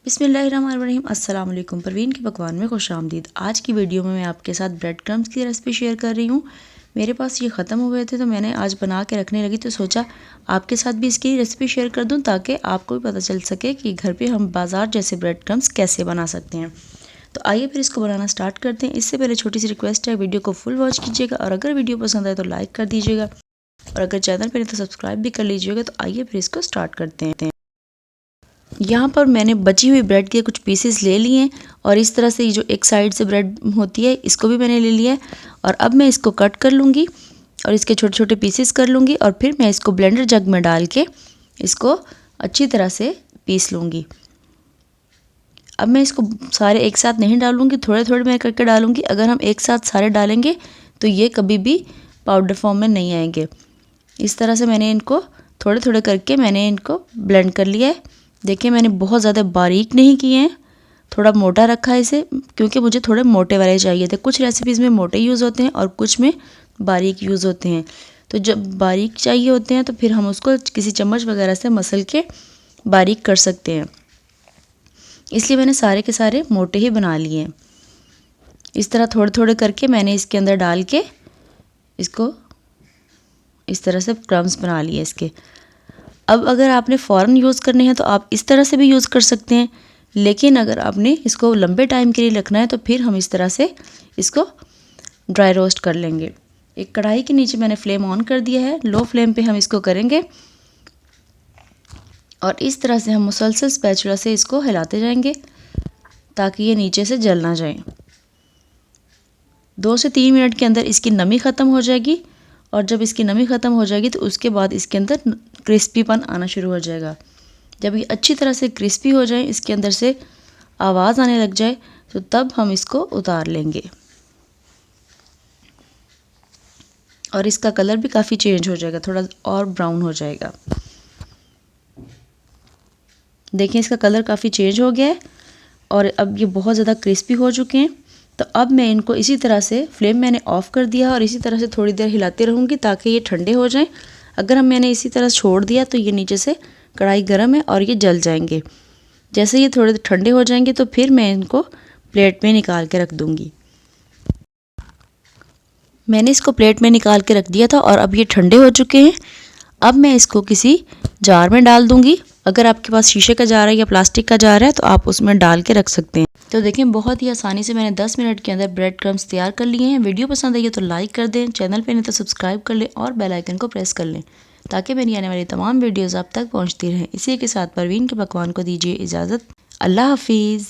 बिस्मिल्लाहिर्रहमानिर्रहीम। अस्सलाम वालेकुम। परवीन के पकवान में खुशामदीद। आज की वीडियो में मैं आपके साथ ब्रेड क्रम्स की रेसिपी शेयर कर रही हूँ। मेरे पास ये ख़त्म हुए थे तो मैंने आज बना के रखने लगी, तो सोचा आपके साथ भी इसकी रेसिपी शेयर कर दूँ ताकि आपको भी पता चल सके कि घर पे हम बाज़ार जैसे ब्रेड क्रम्स कैसे बना सकते हैं। तो आइए फिर इसको बनाना स्टार्ट करते हैं। इससे पहले छोटी सी रिक्वेस्ट है, वीडियो को फुल वॉच कीजिएगा और अगर वीडियो पसंद आए तो लाइक कर दीजिएगा और अगर चैनल पर नहीं तो सब्सक्राइब भी कर लीजिएगा। तो आइए फिर इसको स्टार्ट करते हैं। यहाँ पर मैंने बची हुई ब्रेड के कुछ पीसेस ले लिए हैं और इस तरह से ये जो एक साइड से ब्रेड होती है इसको भी मैंने ले लिया है और अब मैं इसको कट कर लूँगी और इसके छोटे छोटे पीसेस कर लूँगी और फिर मैं इसको ब्लेंडर जग में डाल के इसको अच्छी तरह से पीस लूँगी। अब मैं इसको सारे एक साथ नहीं डालूँगी, थोड़े थोड़े मैं करके डालूँगी। अगर हम एक साथ सारे डालेंगे तो ये कभी भी पाउडर फॉर्म में नहीं आएंगे। इस तरह से मैंने इनको थोड़े थोड़े करके मैंने इनको ब्लेंड कर लिया है। देखिए मैंने बहुत ज़्यादा बारीक नहीं किए हैं, थोड़ा मोटा रखा है इसे, क्योंकि मुझे थोड़े मोटे वाले चाहिए थे। कुछ रेसिपीज़ में मोटे यूज़ होते हैं और कुछ में बारीक यूज़ होते हैं। तो जब बारीक चाहिए होते हैं तो फिर हम उसको किसी चम्मच वगैरह से मसल के बारीक कर सकते हैं। इसलिए मैंने सारे के सारे मोटे ही बना लिए हैं। इस तरह थोड़े थोड़े करके मैंने इसके अंदर डाल के इसको इस तरह से क्रम्स बना लिए इसके। अब अगर आपने फ़ौरन यूज़ करने हैं तो आप इस तरह से भी यूज़ कर सकते हैं, लेकिन अगर आपने इसको लंबे टाइम के लिए रखना है तो फिर हम इस तरह से इसको ड्राई रोस्ट कर लेंगे। एक कढ़ाई के नीचे मैंने फ्लेम ऑन कर दिया है, लो फ्लेम पे हम इसको करेंगे और इस तरह से हम मुसलसल स्पैचुला से इसको हिलाते जाएंगे ताकि ये नीचे से जल ना जाए। 2 से 3 मिनट के अंदर इसकी नमी ख़त्म हो जाएगी और जब इसकी नमी ख़त्म हो जाएगी तो उसके बाद इसके अंदर क्रिस्पीपन आना शुरू हो जाएगा। जब ये अच्छी तरह से क्रिस्पी हो जाए, इसके अंदर से आवाज़ आने लग जाए, तो तब हम इसको उतार लेंगे और इसका कलर भी काफ़ी चेंज हो जाएगा, थोड़ा और ब्राउन हो जाएगा। देखिए इसका कलर काफ़ी चेंज हो गया है और अब ये बहुत ज़्यादा क्रिस्पी हो चुके हैं। तो अब मैं इनको इसी तरह से फ्लेम मैंने ऑफ़ कर दिया और इसी तरह से थोड़ी देर हिलाती रहूँगी ताकि ये ठंडे हो जाएं। अगर मैंने इसी तरह छोड़ दिया तो ये नीचे से कढ़ाई गर्म है और ये जल जाएंगे। जैसे ये थोड़े ठंडे हो जाएंगे तो फिर मैं इनको प्लेट में निकाल के रख दूँगी। मैंने इसको प्लेट में निकाल के रख दिया था और अब ये ठंडे हो चुके हैं। अब मैं इसको किसी जार में डाल दूँगी। अगर आपके पास शीशे का जार है या प्लास्टिक का जार है तो आप उसमें डाल के रख सकते हैं। तो देखें बहुत ही आसानी से मैंने 10 मिनट के अंदर ब्रेड क्रम्स तैयार कर लिए हैं। वीडियो पसंद आई है तो लाइक कर दें, चैनल पे नहीं तो सब्सक्राइब कर लें और बेल आइकन को प्रेस कर लें ताकि मेरी आने वाली तमाम वीडियोज़ आप तक पहुँचती रहें। इसी के साथ परवीन के पकवान को दीजिए इजाज़त। अल्लाह हाफिज़।